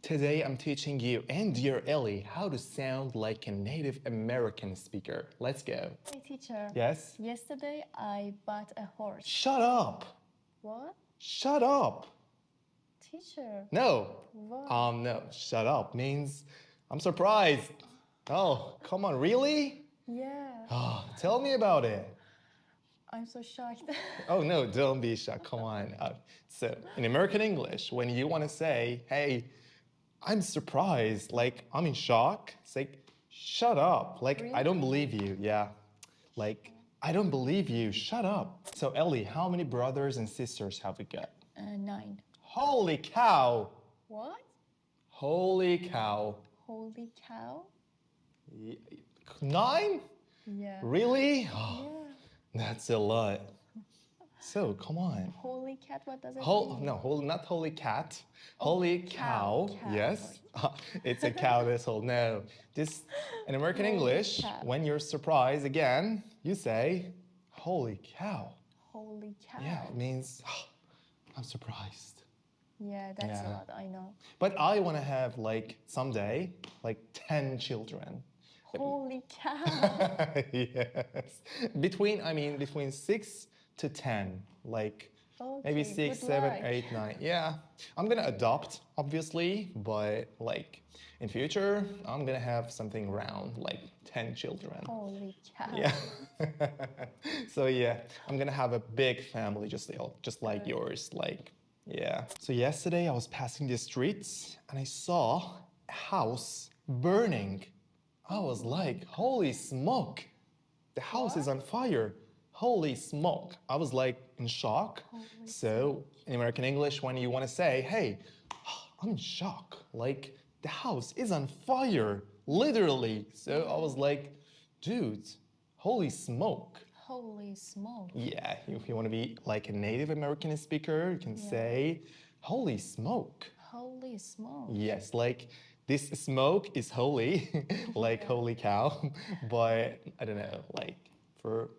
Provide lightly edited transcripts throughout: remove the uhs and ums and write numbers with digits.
Today I'm teaching you and dear Ellie how to sound like a native American speaker. Let's go. Hey teacher. Yes? Yesterday I bought a horse. Shut up! What? Shut up! Teacher. No. What? No. Shut up means I'm surprised. Oh, come on, really? Yeah. Oh, tell me about it. I'm so shocked. Oh no, don't be shocked. Come on. So in American English, when you want to say, hey, I'm surprised, like I'm in shock, it's like, shut up. Like, I don't believe you. Yeah. Like, I don't believe you. Shut up. So Ellie, how many brothers and sisters have we got? 9. Holy cow. What? Holy cow. Holy cow? 9? Yeah. Really? Oh, Yeah. that's a lot. So, come on. Holy cat, what does it mean? No, not holy cat. Oh, Holy cow. cow. Yes. It's a cow this whole. No. This, in American Holy English, cow. when you're surprised again, you say, holy cow. Holy cow. Yeah, it means, I'm surprised. Yeah, that's Yeah. a lot, I know. But I want to have, like, someday, like 10 children. Holy cow. Yes. Between 6 to 10, like maybe Okay, 6, good 7, luck. 8, 9. Yeah, I'm gonna adopt, obviously, but like in future, I'm gonna have something around like 10 children. Holy cow. Yeah. So yeah, I'm gonna have a big family, just like yours. Like, yeah. So yesterday I was passing the streets and I saw a house burning. I was like, holy smoke, the house is on fire. Holy smoke. I was like in shock. So in American English, when you want to say, hey, I'm in shock, like the house is on fire, literally. So I was like, dude, holy smoke. Holy smoke. Yeah, if you want to be like a native American speaker, you can say, holy smoke. Holy smoke. Yes, like this smoke is holy, like holy cow. But I don't know, like for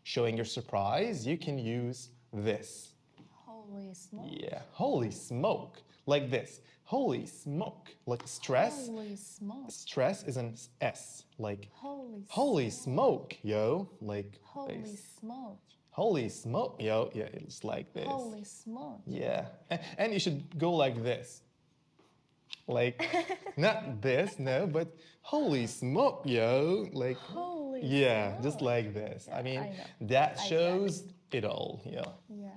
showing your surprise, you can use this. Holy smoke. Yeah, holy smoke, like this. Holy smoke, like stress. Holy smoke. Stress is an S, like Holy smoke, yo, like Holy this. smoke. Holy smoke, yo, yeah, it's like this. Holy smoke. Yeah, and you should go like this. Like, not this, no, but holy smoke, yo. Like, Holy yeah, just smoke. like this. Yeah, I mean, I know. that I shows it all, yeah. Yeah.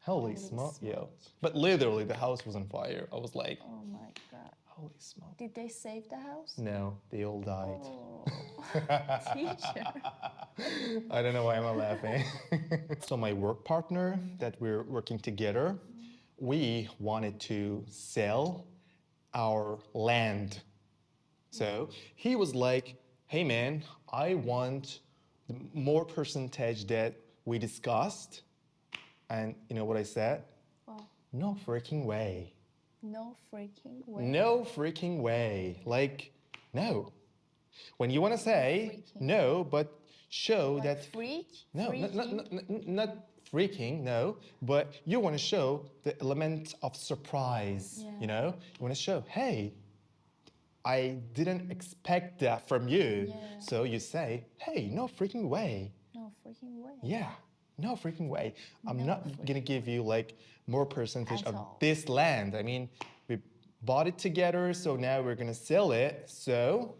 Holy smoke, yo. But literally, the house was on fire. I was like, Oh my god. holy smoke. Did they save the house? No, they all died. Oh, teacher. I don't know why I'm laughing. So my work partner that we're working together, we wanted to sell our land. So he was like, hey man, I want the more percentage that we discussed. And you know what I said? Wow. No freaking way. No freaking way. No freaking way. Like, no. When you want to say no, but show Like that freak? no, Freaking? not freaking, no, but you want to show the element of surprise, Yeah. you know? You want to show, hey, I didn't expect that from you. Yeah. So you say, hey, no freaking way. No freaking way. Yeah, no freaking way. I'm No not freaking gonna give you like more percentage At of all. this land. I mean, we bought it together, so now we're gonna sell it. So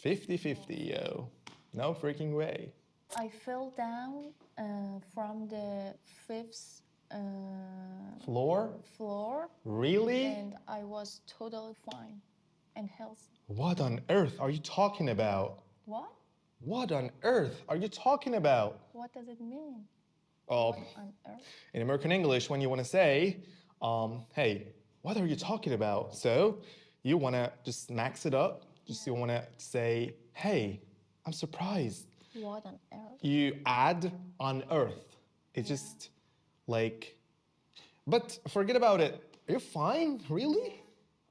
50-50, yo. No freaking way. I fell down from the 5th Floor? floor Really? and I was totally fine and healthy. What on earth are you talking about? What? What on earth are you talking about? What does it mean? Oh, What on earth? in American English, when you want to say, hey, what are you talking about? So you want to just max it up. Just you want to say, hey, I'm surprised. What on earth? You add on earth. It's just like, but forget about it. Are you fine? Really?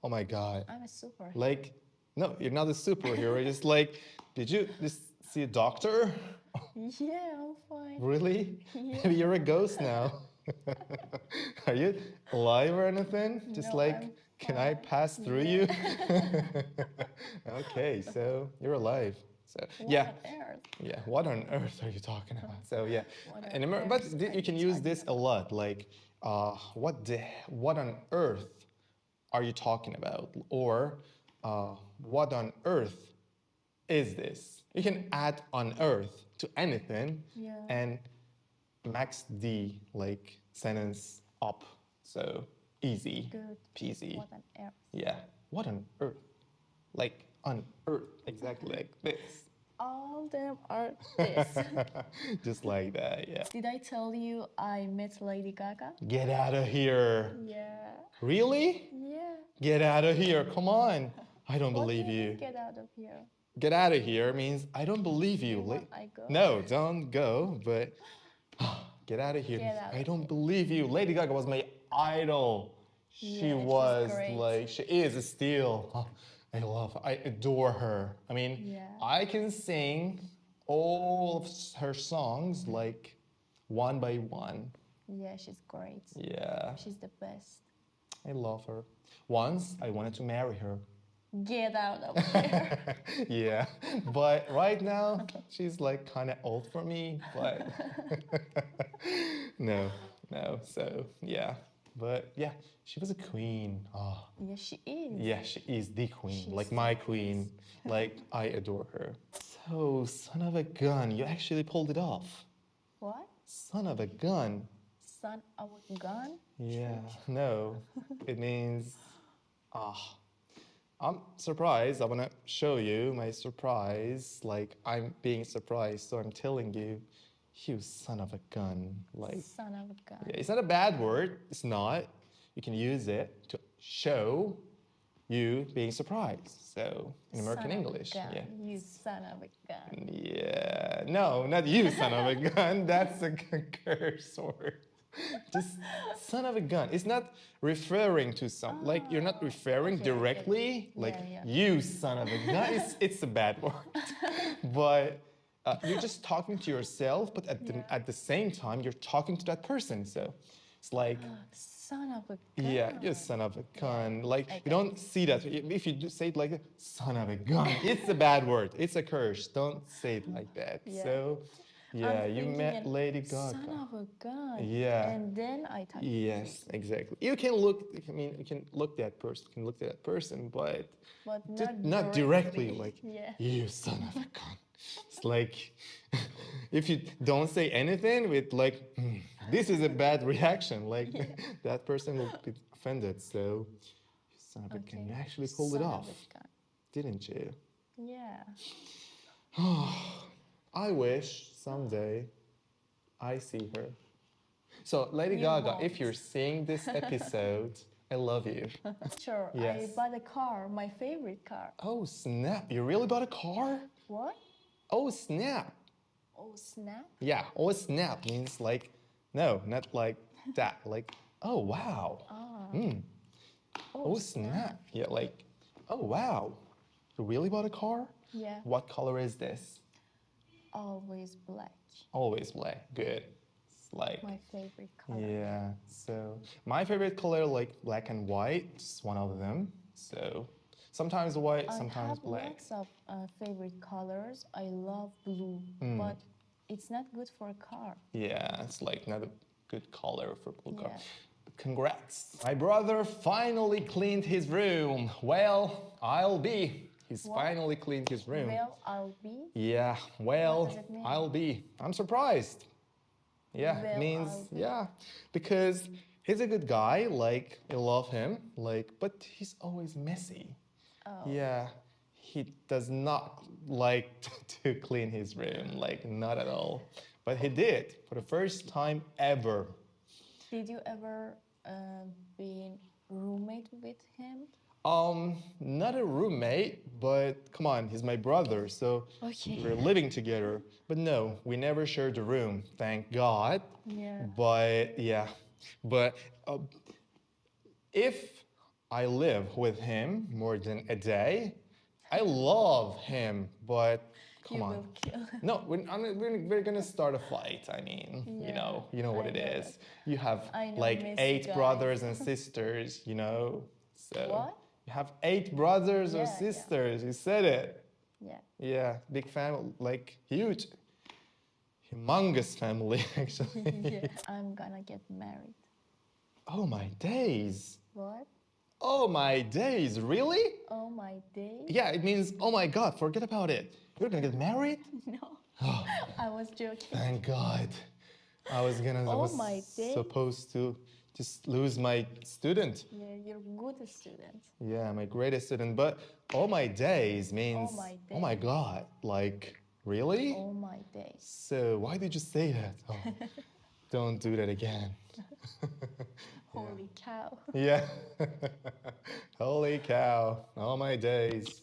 Oh my God. I'm a super. Like, no, you're not a superhero. It's just like, did you just see a doctor? Yeah, I'm fine. Really? Yeah. Maybe you're a ghost now. Are you alive or anything? Just No, like I'm Can I pass through you? Okay, so you're alive. So yeah, What on earth? yeah. What on earth are you talking about? So yeah, What on and earth are you can you use talking this a lot. Like, what on earth are you talking about? Or, what on earth is this? You can add on earth to anything, Yeah. and max the like sentence up. So easy, Good. peasy. What on earth? Yeah. What on earth? Like on earth, exactly like this. All them are this. Just like that, yeah. Did I tell you I met Lady Gaga? Get out of here. Yeah. Really? Yeah. Get out of here. Come on. I don't What do believe you you. mean get out of here? Get out of here means I don't believe you. You want I go? No, don't go, but get out of here. Get out I of don't here. believe you. Lady Gaga was my idol. Yeah, She she's was great. like, she is still. I love her. I adore her. I mean, Yeah. I can sing all of her songs like one by one. Yeah, she's great. Yeah, She's the best. I love her. Once I wanted to marry her. Get out of here. Yeah, but right now she's like kind of old for me, but no, no. So yeah, but yeah, she was a queen. Oh, Yeah, she is. yeah, she is the queen, She's like so my queen. Like I adore her. So son of a gun, you actually pulled it off. What? Son of a gun. Son of a gun? Yeah, no, it means ah. I'm surprised. I want to show you my surprise. Like, I'm being surprised, so I'm telling you, you son of a gun. Like, Son of a gun. yeah, it's not a bad word. It's not. You can use it to show you being surprised. So, in American Son of a English. gun. Yeah. You son of a gun. Yeah. No, not you, son of a gun. That's a curse word. Just son of a gun. It's not referring to some, like you're not referring okay, directly, like yeah. you son of a gun. It's a bad word, but you're just talking to yourself. But at the same time, you're talking to that person. So it's like, Son of a gun. yeah, you son of a gun. Like I you get don't see that. If you do say it like son of a gun, it's a bad word. It's a curse. Don't say it like that. Yeah. So. Yeah, I'm you thinking met Lady Gaga. Son of a gun. Yeah. And then I type. Yes, exactly. You can look. I mean, you can look that person. You can look at that person, but But not directly. directly. Like Yeah. you son of a gun. It's like if you don't say anything with like this is a bad reaction. Like that person will be offended. So you son of a gun. You actually pulled it Son off, of a gun. didn't you? Yeah. I wish someday I see her. So, Lady You Gaga, won't. if you're seeing this episode, I love you. Sure. Yes. I bought a car, my favorite car. Oh, snap. You really bought a car? What? Oh, snap. Oh, snap. Yeah, oh, snap means like, no, not like that. Like, oh, wow. Oh, snap. Yeah, like, oh, wow. You really bought a car? Yeah. What color is this? Always black. Always black. Good. It's like, My favorite color. yeah. So my favorite color, like black and white, is one of them. So sometimes white, I sometimes have black. lots of favorite colors. I love blue, but it's not good for a car. Yeah, it's like not a good color for blue car. Yeah. Congrats. My brother finally cleaned his room. Well, I'll be. He's What? finally cleaned his room. Well, I'll be. Yeah, well, What does it mean? I'll be. I'm surprised. Yeah, Well, means, I'll be. yeah, because he's a good guy, like, I love him, like, but he's always messy. Oh. Yeah, he does not like to clean his room, like, not at all. But he did for the first time ever. Did you ever be roommate with him? Not a roommate, but come on, he's my brother, so Okay. we're living together. But no, we never shared a room, thank God. Yeah. But yeah, but if I live with him more than a day, I love him, but come You on. will kill him. No, we're gonna start a fight. I mean, Yeah, you know what I it know is. You have I know like messy 8 guys. brothers and sisters, you know. So What? you have 8 brothers or Yeah, yeah. sisters. You said it. Yeah. Yeah, big family, like huge, humongous family, actually. Yeah. I'm gonna get married. Oh my days. What? Oh my days, really? Oh my days? Yeah, it means, oh my God, forget about it. You're gonna get married? No. Oh, I was joking. thank God. I was Oh my days. supposed to just lose my student. Yeah, you're good student. Yeah, my greatest student. But oh my days means, Oh my oh my days. God, like, really? Oh my days. So why did you say that? Oh, don't do that again. Holy cow. Yeah. Holy cow. All my days.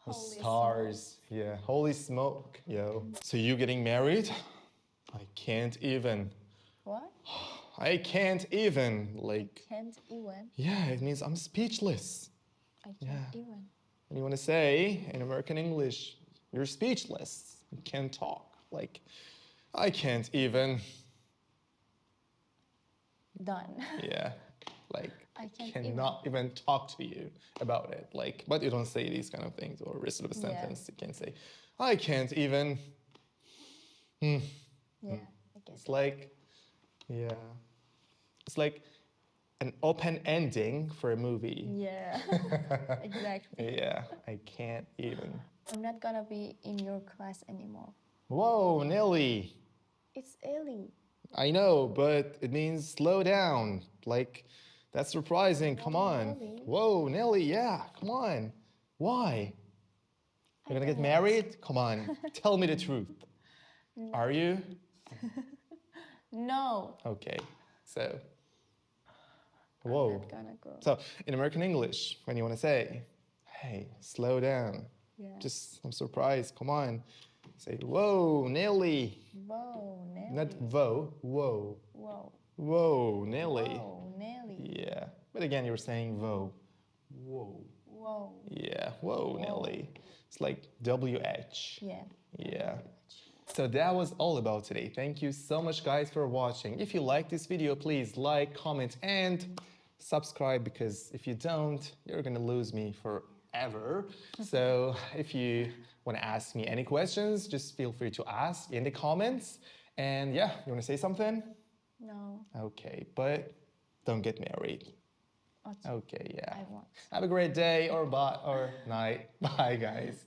The Holy stars. Yeah. Holy smoke. Yo. So you getting married? I can't even. What? I can't even. Like, Can't even. yeah, it means I'm speechless. I can't Yeah. even. And you want to say in American English, you're speechless. You can't talk. Like, I can't even. Done. Yeah. Like, I can't cannot even talk to you about it. Like, but you don't say these kind of things or rest of the Yeah. sentence. You can say, I can't even. Yeah, I guess. It's like, yeah. It's like an open ending for a movie. Yeah, exactly. Yeah, I can't even. I'm not gonna be in your class anymore. Whoa, Nelly. It's Ellie. I know, but it means slow down. Like, that's surprising. Come on. Nelly? Whoa, Nelly, yeah, come on. Why? You're gonna get don't know. married? Come on, tell me the truth. Are you? No. Okay, so, I'm whoa. not gonna go. So, in American English, when you wanna say, hey, slow down. Yeah. Just, I'm surprised, come on. Say, whoa, Nelly. Whoa, Nelly. Not whoa, whoa. Whoa. Whoa, Nelly. Whoa, Nelly. Yeah, but again, you're saying whoa. Whoa. Whoa. Yeah, whoa, Nelly. It's like WH. Yeah. Yeah. So that was all about today. Thank you so much, guys, for watching. If you like this video, please like, comment, and subscribe, because if you don't, you're gonna lose me forever. So if you want to ask me any questions, just feel free to ask in the comments. And yeah, you want to say something? No. Okay, but don't get married. Okay. Okay, yeah. I won't. Have a great day or night. Bye, guys.